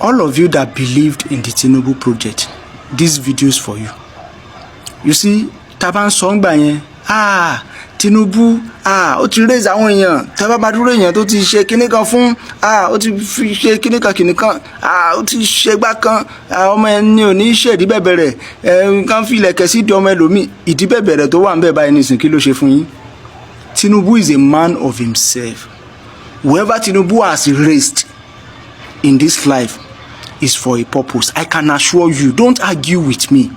all of you that believed in the Tinubu project, this video is for you. You see, taban song ba yẹn, Tinubu, ó ti raise àwọn èèyàn, taba bá dúró èèyàn tó ti ṣe kíní kan fún, ó ti fi ṣe kíní kan, ó ti ṣe gbá kan, ọmọ ẹni ò ní ṣe ìdí bẹ̀bẹ̀rẹ̀, kan fi ilẹ̀kẹ̀ sí di ọmọ ẹlòmíì, ìdí bẹ̀bẹ̀rẹ̀ tó wà ń bẹ̀ báyìí nísìn kí ló ṣe fún yín? Tinubu is a man of himself. Whoever Tinubu has raised in this life is for a purpose. I can assure you, don't argue with me.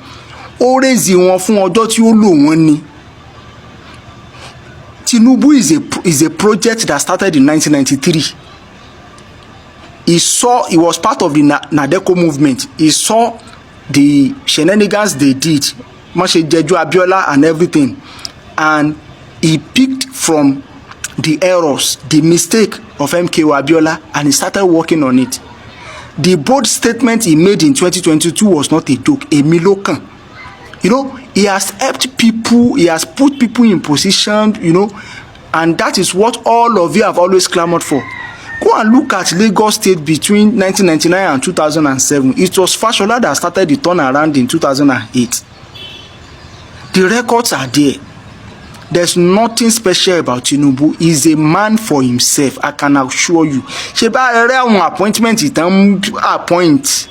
Ó raise wọn fún ọjọ́ tí ó lò wọ́n ni. Tinubu is a project that started in 1993. He was part of the Nadeco movement. He saw the shenanigans they did, Moshe Jeju Abiola and everything, and he picked from the errors, the mistake of MKO Abiola, and he started working on it. The bold statement he made in 2022 was not a joke, a milokan. You know, he has helped people, he has put people in position, you know, and that is what all of you have always clamored for. Go and look at Lagos State between 1999 and 2007. It was Fashola that started the turnaround in 2008. The records are there. There's nothing special about Tinubu. He's a man for himself, I can assure you. Ṣé bá rẹ àwọn appointment ìtàn appoint.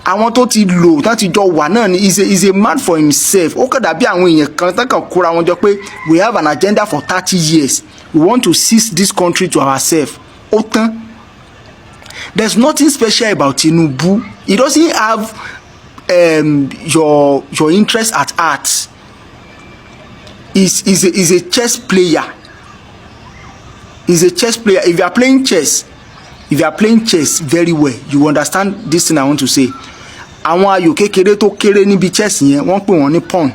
Àwọn tó ti lò tán ti jọ wà náà ni is a man for himself. Ó kàn dàbí àwọn èèyàn kan tán kàn kóra wọn jọ pé we have an agenda for 30 years. We want to seize this country to ourselves. Ó tán. There's nothing special about Tinubu. He doesn't have your interest at heart. He's a chess player. He's a chess player. If you are playing chess very well, you understand this thing I want to say. Àwọn ayò kékeré tó kéré níbi chess yẹn wọ́n pè wọ́n ní pawn.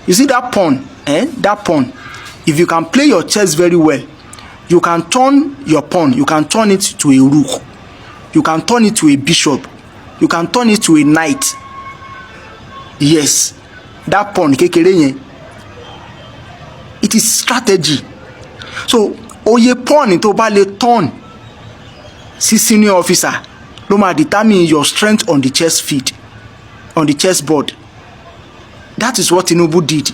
You see that pawn, that pawn. If you can play your chess very well, you can turn your pawn, you can turn it to a rook, you can turn it to a bishop, you can turn it to a knight. Yes, that pawn kékeré yẹn, it is strategy. So oye pawn tó bá lè turn sí senior officer ló máa determine your strength on the chess field, on the chessboard. That is what Tinubu did.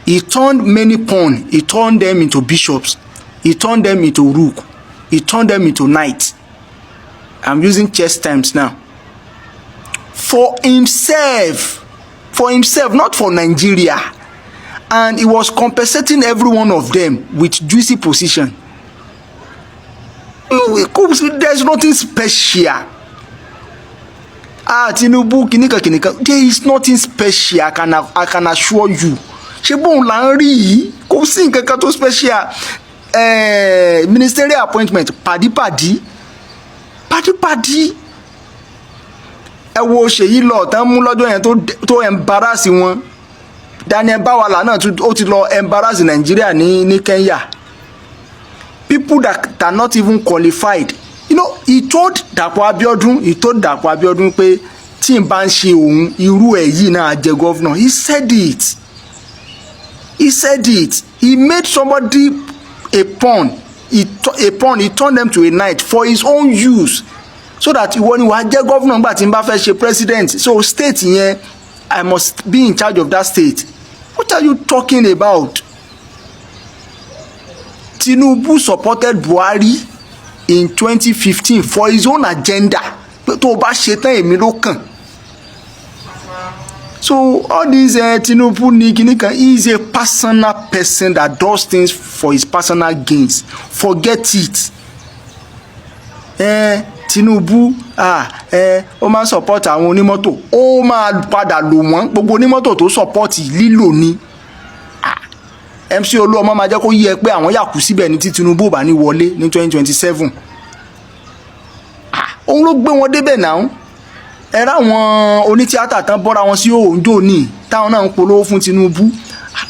He turned many pawns, he turned them into bishops, he turned them into rook, he turned them into knights. I'm using chess terms now. For himself, not for Nigeria. And he was compensating every one of them with juicy position. There's nothing special. Tinubu kinika. There is nothing special. I can assure you. Ṣé bóun là ń rí yìí kò sí nǹkan tó special. Ministerial appointment pàdípàdí. Ẹ wo Ṣèyí lọ tán mú lọ́jọ́ yẹn tó embarrass wọn. Daniel Bawala náà ó ti lọ embarrass Nigeria ní Kenya. People that are not even qualified. You know, he told Dapo Abiodun pé tí n bá ń ṣe òun irú ẹ̀ yìí náà jẹ́ governor. He said it. He made somebody a pawn. He turned them to a knight for his own use. So that ìwọ ni wàá jẹ́ governor nígbà tí n bá fẹ́ ṣe president. So state yẹn, I must be in charge of that state. What are you talking about? Tinubu supported Buhari in 2015 for his own agenda. Tó bá ṣe tán èmi ló kàn. So all these Tinubu nikinika, he is a personal person that does things for his personal gains. Forget it. Tinubu ó máa support àwọn onímọ́tò, ó máa padà lò wọ́n. Gbogbo onímọ́tò tó support lílò ni. MC Olúọmọ máa jẹ́ kó yé ẹ pé àwọn yà kú síbẹ̀ ní tí Tinubu bá ní wọlé ní 2027. Òun ló gbé wọn débẹ̀ náà. Ẹ ráwọn onítíátà tán bọ́ra wọn sí òǹjò ní táwọn náà ń polówó fún Tinubu.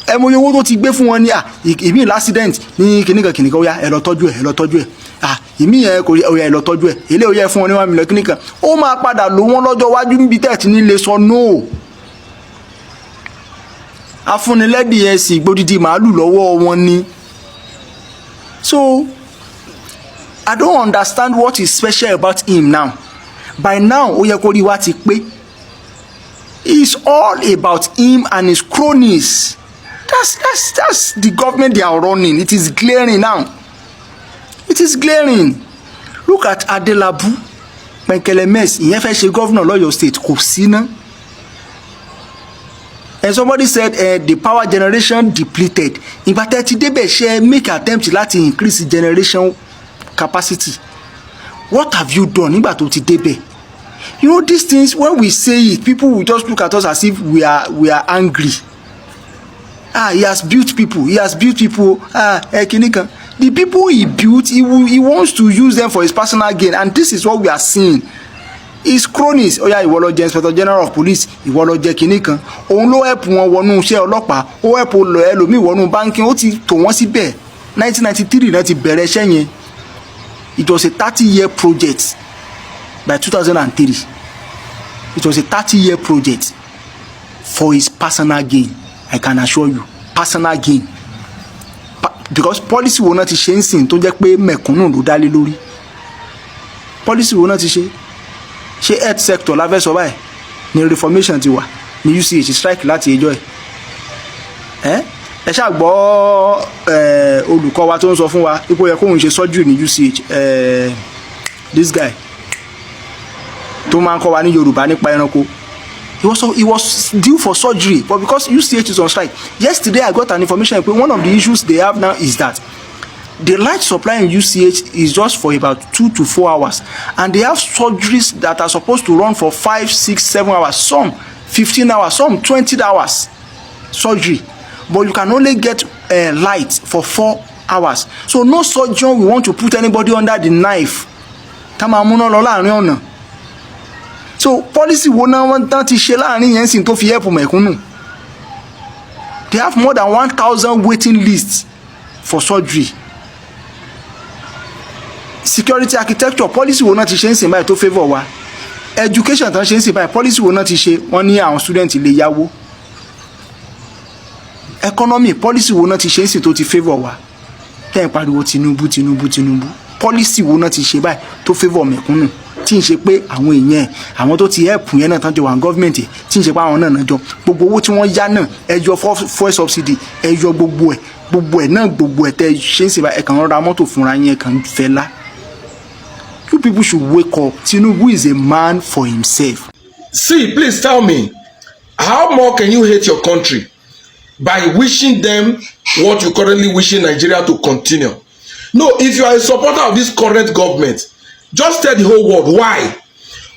Ẹ mọ iye owó tó ti gbé fún wọn ní ìmí l'accident ní kìnìkan ó yá ẹ lọ tọ́jú ẹ̀. Ìmí yẹn kò ó yá ẹ lọ tọ́jú ẹ̀. Èlé ó yẹ fún wọn ní 1 million kìnìkan. Ó máa padà lò wọ́n lọ́jọ́ wájú níbi tẹ́ ti ní lè sọ no. Afúnilẹ́dì ẹ̀sìn gbódìdí màálù lọ́wọ́ wọn ni. So I don't understand what is special about him now. by now ó yẹ kó rí wa ti pé. It's all about him and his cronies. That's the government they are running. It is glaring now. It is glaring. Look at Adelabu, Menkelemes, ìyẹn fẹ́ ṣe governor l'Ọ̀yọ́ state, kò sí ná. And somebody said the power generation depleted. Ìgbà tẹ́ ti débẹ̀ ṣe make attempt láti increase generation capacity. What have you done nígbà tó ti débẹ̀? You know, these things, when we say it, people will just look at us as if we are angry. He has built people. He has built people. Kinikan. The people he built, he wants to use them for his personal gain, and this is what we are seeing. His cronies, ìwọ ló jẹ́ Inspector General of Police, ìwọ ló jẹ́ kinikan. Òun ló help wọn wọnú iṣẹ́ ọlọ́pàá, ó help ẹlòmíì wọnú banking, ó ti tò wọ́n síbẹ̀. 1993 náà ti bẹ̀rẹ̀ iṣẹ́ yẹn. It was a 30-year project. By 2003, it was a 30-year project for his personal gain. I can assure you, personal gain. Because policy wo náà ti ṣe ń sìn tó jẹ́ pé mẹ̀kúnnù ló dá lé lórí. Policy wo náà ti ṣe health sector la fẹ́ sọ báyìí ní reformation ti wà ní UCH strike láti ẹjọ́ ẹ̀. Ẹ ṣáà gbọ́ olùkọ́ wa tó ń sọ fún wa ipò yẹ kóun ṣe surgery ní UCH. This guy tó máa ń kọ́ wa ní Yorùbá nípa ẹranko, he was due for surgery, but because UCH is on strike. Yesterday I got an information that one of the issues they have now is that the light supply in UCH is just for about 2 to 4 hours, and they have surgeries that are supposed to run for 5, 6, 7 hours, some 15 hours, some 20 hours surgery, but you can only get light for 4 hours. So no surgeon will want to put anybody under the knife. So policy wo náà wọ́n tán ti ṣe láàrin yẹn sìn tó fi help mẹ̀kúnnù. They have more than 1,000 waiting lists for surgery. Security architecture policy wo náà ti ṣe ń sìn báyìí tó favour wa. Education tán ṣe ń sìn báyìí policy wo náà ti ṣe wọ́n ní àwọn student lè yáwó. Economy policy wo náà ti ṣe ń sìn tó ti favour wa. Tẹ́ ẹ̀ pariwo Tinubu. Policy wo náà ti ṣe báyìí tó favour mẹ̀kúnnù. Tí ń ṣe pé àwọn èèyàn àwọn tó ti help yẹn náà tán jọ wà government tí ń ṣe pé àwọn náà jọ gbogbo owó tí wọ́n yá náà ẹjọ́ fuel subsidy ẹjọ́ gbogbo ẹ̀ náà gbogbo ẹ̀ tẹ́ ṣe ń ṣe ẹ̀ kàn ra mọ́tò fúnra yẹn kàn fẹ́ lá. You people should wake up. Tinubu is a man for himself. See, please tell me, how more can you hate your country by wishing them what you currently wishing Nigeria to continue? No, if you are a supporter of this current government, just tell the whole world why.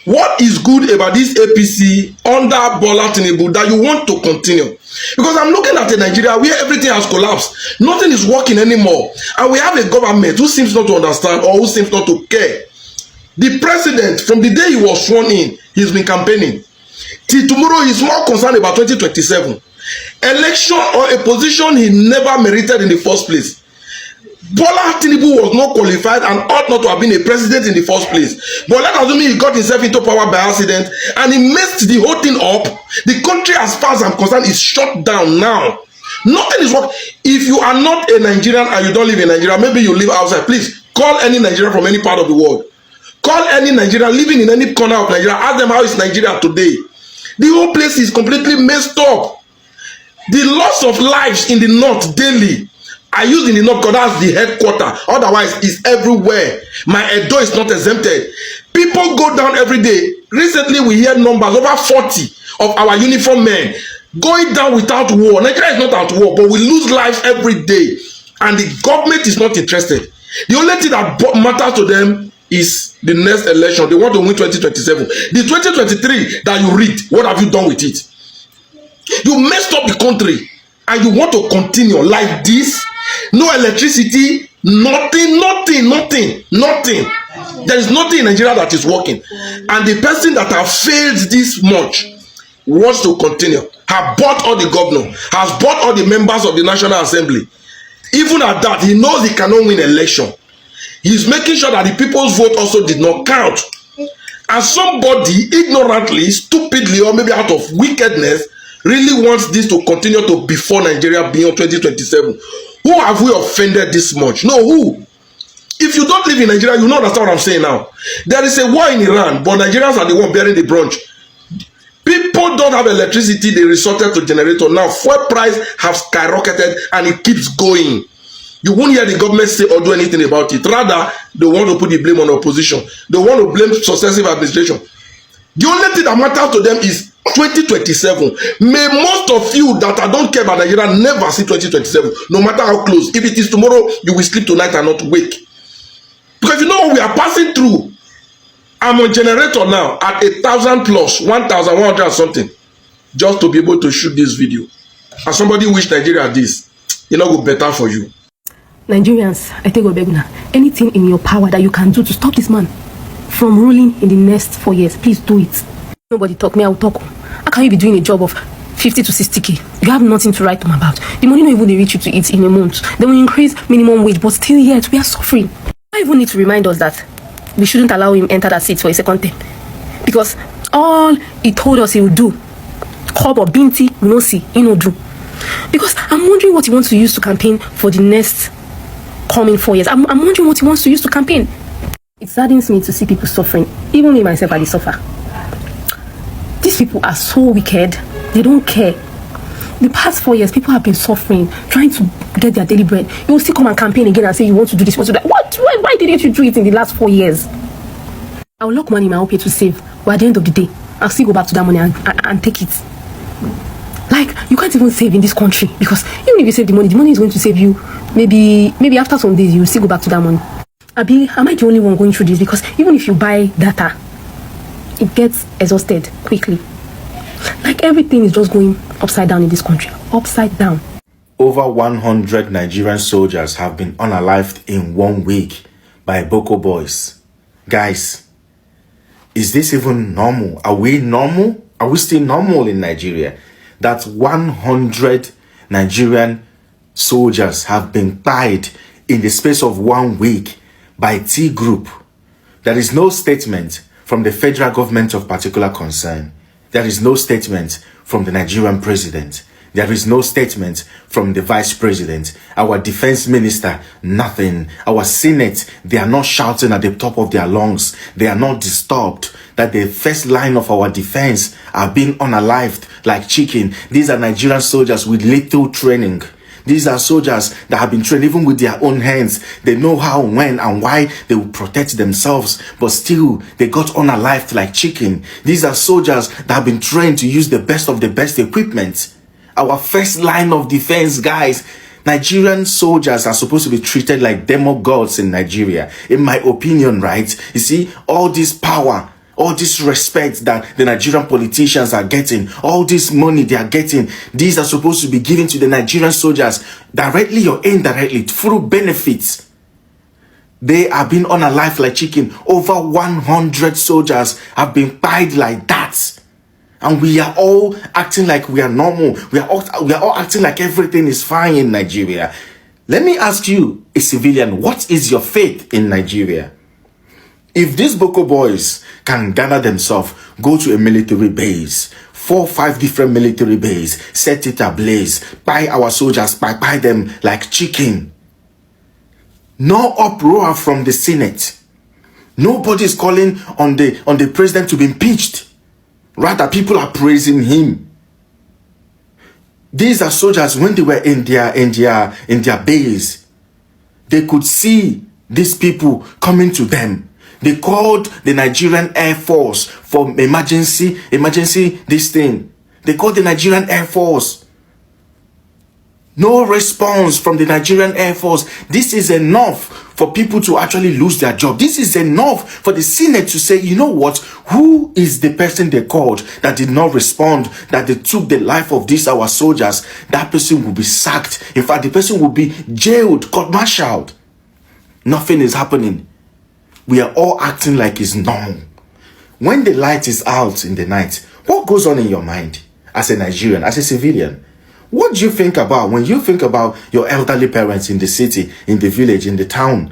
What is good about this APC under Bola Tinubu that you want to continue? Because I'm looking at a Nigeria where everything has collapsed. Nothing is working anymore. And we have a government who seems not to understand or who seems not to care. The president, from the day he was sworn in, he's been campaigning. Till tomorrow, he's more concerned about 2027. Election or a position he never merited in the first place. Bola Tinubu was not qualified and ought not to have been a president in the first place. But let us assume he got himself into power by accident and he messed the whole thing up. The country, as far as I'm concerned, is shut down now. Nothing is working. If you are not a Nigerian and you don't live in Nigeria, maybe you live outside, please call any Nigerian from any part of the world. Call any Nigerian living in any corner of Nigeria. Ask them how is Nigeria today. The whole place is completely messed up. The loss of lives in the north daily. I use in the north because that's the headquarter. Otherwise, it's everywhere. My Edo is not exempted. People go down every day. Recently, we hear numbers over 40 of our uniformed men going down without war. Nigeria is not at war, but we lose lives every day. And the government is not interested. The only thing that matters to them is the next election. They want to win 2027. The 2023 that you read, what have you done with it? You messed up the country and you want to continue like this? No electricity, nothing. There is nothing in Nigeria that is working. And the person that has failed this much wants to continue. Has bought all the governor, has bought all the members of the National Assembly. Even at that, he knows he cannot win election. He's making sure that the people's vote also did not count. And somebody ignorantly, stupidly, or maybe out of wickedness, really wants this to continue to before Nigeria beyond 2027. Who have we offended this much? No, who? If you don't live in Nigeria, you don't understand what I'm saying now. There is a war in Iran, but Nigerians are the one bearing the brunt. People don't have electricity, they resorted to generator. Now, fuel price has skyrocketed and it keeps going. You won't hear the government say or do anything about it. Rather, they want to put the blame on opposition. They want to blame successive administration. The only thing that matters to them is 2027. May most of you that I don't care about Nigeria never see 2027, no matter how close. If it is tomorrow, you will sleep tonight and not wake. Because you know what we are passing through. I'm on generator now at 1,000 plus 1,100 something, just to be able to shoot this video. And somebody wish Nigeria this, you know, go better for you. Nigerians, I take Obeguna, anything in your power that you can do to stop this man from ruling in the next 4 years, please do it. Nobody talk, me, I will talk. How can you be doing a job of 50 to 60k? You have nothing to write them about. The money not even reach you to eat in a month. They will increase minimum wage, but still yet we are suffering. I even need to remind us that we shouldn't allow him enter that seat for a second term, because all he told us he would do, Cob or Binti, we don't see, he no do. Because I'm wondering what he wants to use to campaign for the next coming 4 years. I'm wondering what he wants to use to campaign. It saddens me to see people suffering. Even me myself, I suffer. These people are so wicked. They don't care. The past 4 years, people have been suffering, trying to get their daily bread. You will still come and campaign again and say you want to do this, you want to do that. What? Why didn't you do it in the last 4 years? I will lock money in my OPay to save, but at the end of the day, I'll still go back to that money and take it. Like, you can't even save in this country, because even if you save the money is going to save you. Maybe after some days, you'll still go back to that money. Abi, am I the only one going through this? Because even if you buy data, it gets exhausted quickly. Like, everything is just going upside down in this country. Upside down. Over 100 Nigerian soldiers have been unalived in 1 week by Boko boys. Guys, is this even normal? Are we normal? Are we still normal in Nigeria? That 100 Nigerian soldiers have been tied in the space of 1 week by T group. There is no statement from the federal government of particular concern. There is no statement from the Nigerian president. There is no statement from the vice president. Our defense minister, nothing. Our Senate, they are not shouting at the top of their lungs. They are not disturbed that the first line of our defense are being unalived like chicken. These are Nigerian soldiers with little training. These are soldiers that have been trained even with their own hands. They know how, when, and why they will protect themselves, but still they got unalived like chicken. These are soldiers that have been trained to use the best of the best equipment. Our first line of defense, guys. Nigerian soldiers are supposed to be treated like demigods in Nigeria, in my opinion, right? You see, all this power, all this respect that the Nigerian politicians are getting, all this money they are getting, these are supposed to be given to the Nigerian soldiers directly or indirectly through benefits. They are being unalived like chicken. Over 100 soldiers have been tied like that. And we are all acting like we are normal. We are all acting like everything is fine in Nigeria. Let me ask you, a civilian, what is your faith in Nigeria? If these Boko boys can gather themselves, go to a military base, 4 or 5 different military bases, set it ablaze, buy our soldiers, buy them like chicken. No uproar from the Senate. Nobody is calling on the president to be impeached. Rather, people are praising him. These are soldiers, when they were in their base, they could see these people coming to them. They called the Nigerian Air Force for emergency this thing. They called the Nigerian Air Force. No response from the Nigerian Air Force. This is enough for people to actually lose their job. This is enough for the Senate to say, you know what? Who is the person they called that did not respond, that they took the life of these our soldiers? That person will be sacked. In fact, the person will be jailed, court-martialed. Nothing is happening. We are all acting like it's normal. When the light is out in the night, what goes on in your mind as a Nigerian, as a civilian? What do you think about when you think about your elderly parents in the city, in the village, in the town?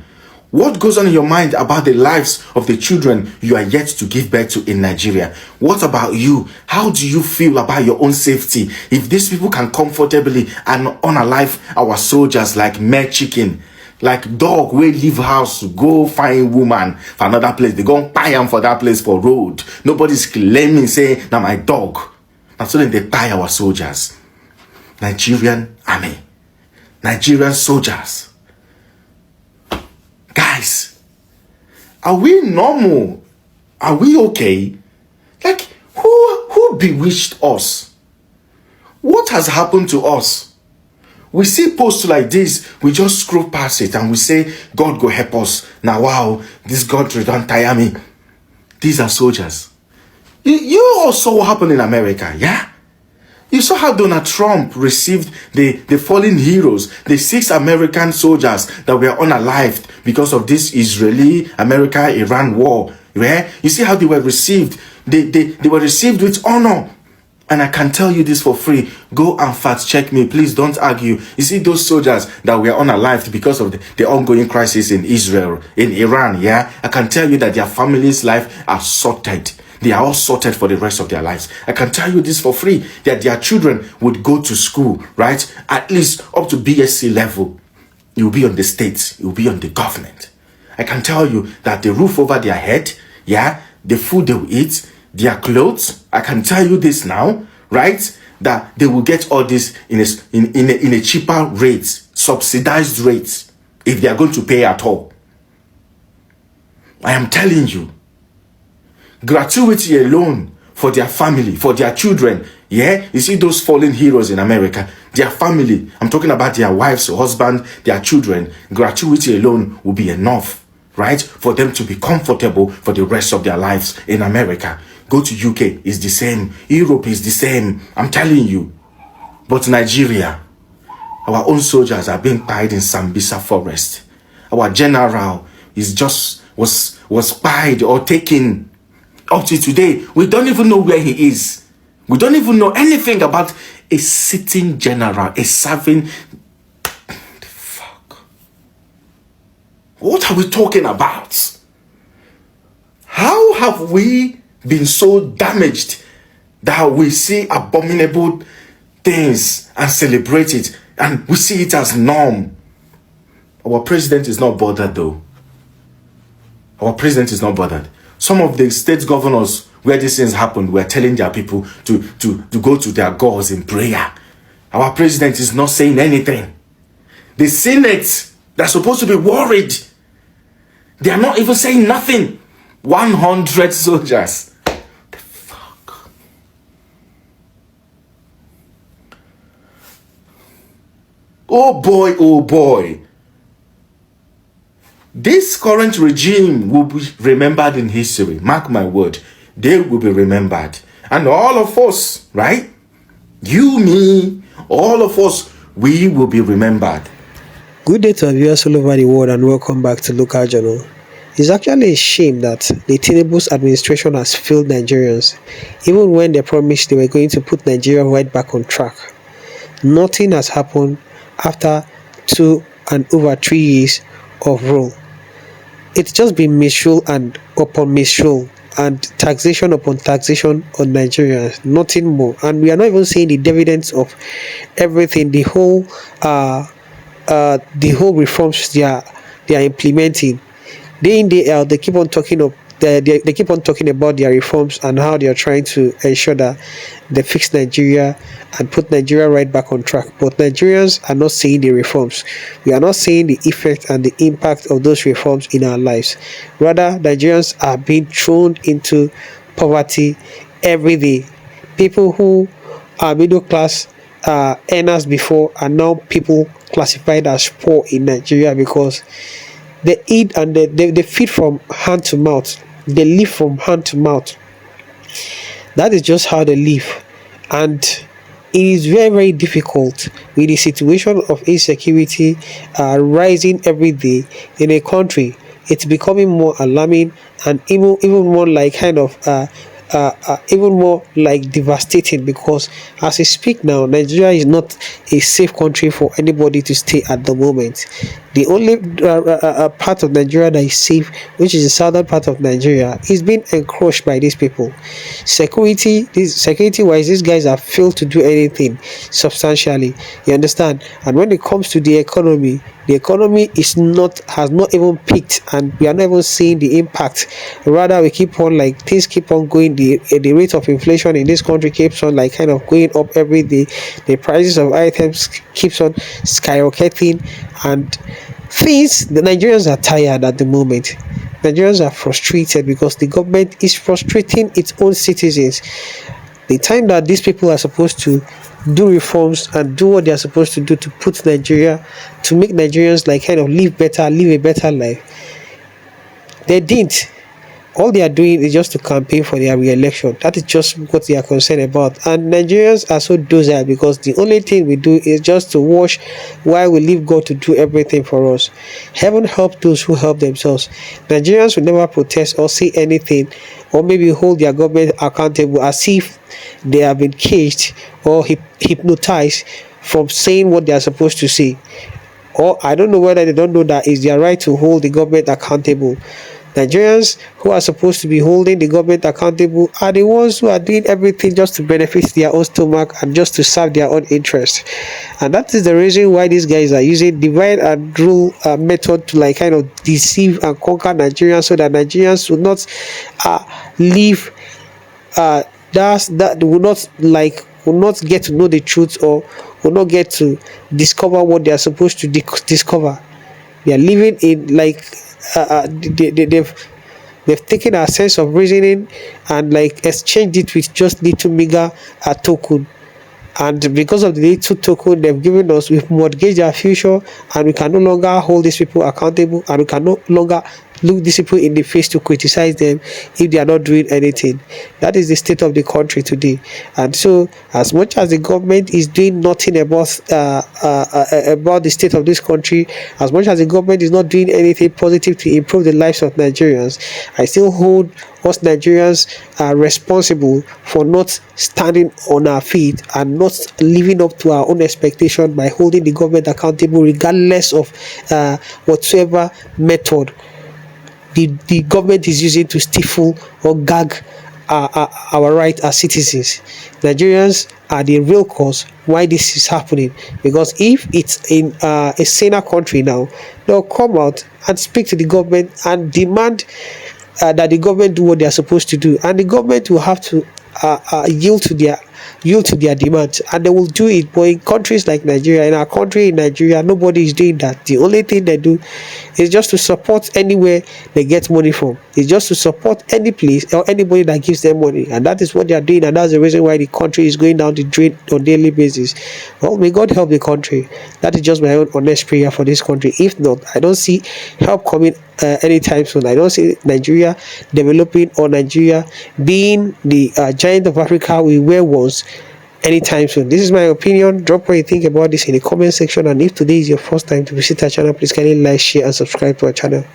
What goes on in your mind about the lives of the children you are yet to give birth to in Nigeria? What about you? How do you feel about your own safety? If these people can comfortably and unalive our soldiers like mere chicken, Like dog wey leave house to go find woman for another place. They go buy am for that place for road. Nobody's claiming say na my dog. And so then they buy our soldiers. Nigerian army. Nigerian soldiers. Guys, are we normal? Are we okay? Like, who bewitched us? What has happened to us? We see posts like this, we just scroll past it and we say, God go help us. Now, wow, this country don't tire me. These are soldiers. You all saw what happened in America, yeah? You saw how Donald Trump received the fallen heroes, the 6 American soldiers that were unalived because of this Israeli-America-Iran war. Yeah? You see how they were received. They were received with honor. And I can tell you this for free. Go and fact check me. Please don't argue. You see those soldiers that were unalived because of the ongoing crisis in Israel, in Iran, yeah? I can tell you that their families' life are sorted. They are all sorted for the rest of their lives. I can tell you this for free, that their children would go to school, right? At least up to BSc level. You'll be on the state. You'll be on the government. I can tell you that the roof over their head, yeah? The food they will eat, their clothes, I can tell you this now, right? That they will get all this in a cheaper rate, subsidized rate, if they are going to pay at all. I am telling you, gratuity alone for their family, for their children, yeah? You see those fallen heroes in America, their family, I'm talking about their wives, husband, their children, gratuity alone will be enough, right? For them to be comfortable for the rest of their lives in America. Go to UK, it's the same. Europe is the same. I'm telling you. But Nigeria, our own soldiers are being pied in Sambisa forest. Our general was pied or taken. Up to today, we don't even know where he is. We don't even know anything about a sitting general, a serving. Fuck. What are we talking about? How have we been so damaged that we see abominable things and celebrate it, and we see it as norm? Our president is not bothered though. Our president is not bothered. Some of the state governors where these things happened were telling their people to go to their gods in prayer. Our president is not saying anything. The Senate, they're supposed to be worried. They are not even saying nothing. 100 soldiers. The fuck? Oh boy, oh boy. This current regime will be remembered in history. Mark my word. They will be remembered. And all of us, right? You, me, all of us, we will be remembered. Good day to our viewers all over the world and welcome back to Local Journal. It's actually a shame that the Tinubu's administration has failed Nigerians, even when they promised they were going to put Nigeria right back on track. Nothing has happened after 2 and over 3 years of rule. It's just been misrule and upon misrule and taxation upon taxation on Nigerians, nothing more. And we are not even seeing the dividends of everything, the whole reforms they are implementing. Day in, day out, they keep on talking of they keep on talking about their reforms and how they are trying to ensure that they fix Nigeria and put Nigeria right back on track. But Nigerians are not seeing the reforms. We are not seeing the effect and the impact of those reforms in our lives. Rather, Nigerians are being thrown into poverty every day. People who are middle class earners before are now people classified as poor in Nigeria because they eat and they feed from hand to mouth. They live from hand to mouth. That is just how they live. And it is very, very difficult with the situation of insecurity rising every day in a country. It's becoming more alarming and even more like even more like devastating, because as I speak now, Nigeria is not a safe country for anybody to stay at the moment. The only part of Nigeria that is safe, which is the southern part of Nigeria, is being encroached by these people. Security wise, these guys have failed to do anything substantially. You understand? And when it comes to the economy has not even peaked, and we are not even seeing the impact. Rather, we keep on, like, things keep on going. The rate of inflation in this country keeps on, like, kind of going up every day. The prices of items keeps on skyrocketing, and the Nigerians are tired at the moment. Nigerians are frustrated because the government is frustrating its own citizens. The time that these people are supposed to do reforms and do what they are supposed to do to put Nigeria, to make Nigerians, like, kind of live a better life, they didn't. All they are doing is just to campaign for their re-election. That is just what they are concerned about. And Nigerians are so docile because the only thing we do is just to watch while we leave God to do everything for us. Heaven help those who help themselves. Nigerians will never protest or say anything, or maybe hold their government accountable as if they have been caged or hypnotized from saying what they are supposed to say. Or I don't know whether they don't know that it's their right to hold the government accountable. Nigerians who are supposed to be holding the government accountable are the ones who are doing everything just to benefit their own stomach and just to serve their own interest. And that is the reason why these guys are using divide and rule method to, like, kind of deceive and conquer Nigerians, so that Nigerians will not live that will not get to know the truth, or will not get to discover what they are supposed to discover. They are living in, like, they've taken our sense of reasoning and, like, exchanged it with just little meager token. And because of the little token they've given us, we've mortgaged our future, and we can no longer hold these people accountable, and we can no longer look these people in the face to criticize them if they are not doing anything. That is the state of the country today. And so, as much as the government is doing nothing about the state of this country, as much as the government is not doing anything positive to improve the lives of Nigerians, I still hold us Nigerians are responsible for not standing on our feet and not living up to our own expectation by holding the government accountable, regardless of whatsoever method the government is using to stifle or gag our right as citizens. Nigerians are the real cause why this is happening, because if it's in a saner country now, they'll come out and speak to the government and demand that the government do what they are supposed to do, and the government will have to yield to their demands, and they will do it. But in countries like Nigeria, in our country in Nigeria, nobody is doing that. The only thing they do is just to support anywhere they get money from. It's just to support any place or anybody that gives them money, and that is what they are doing, and that's the reason why the country is going down the drain on daily basis. Well, may God help the country. That is just my own honest prayer for this country. If not, I don't see help coming anytime soon. I don't see Nigeria developing, or Nigeria being the giant of Africa we were once anytime soon. This is my opinion. Drop what you think about this in the comment section, and if today is your first time to visit our channel, please kindly like, share and subscribe to our channel.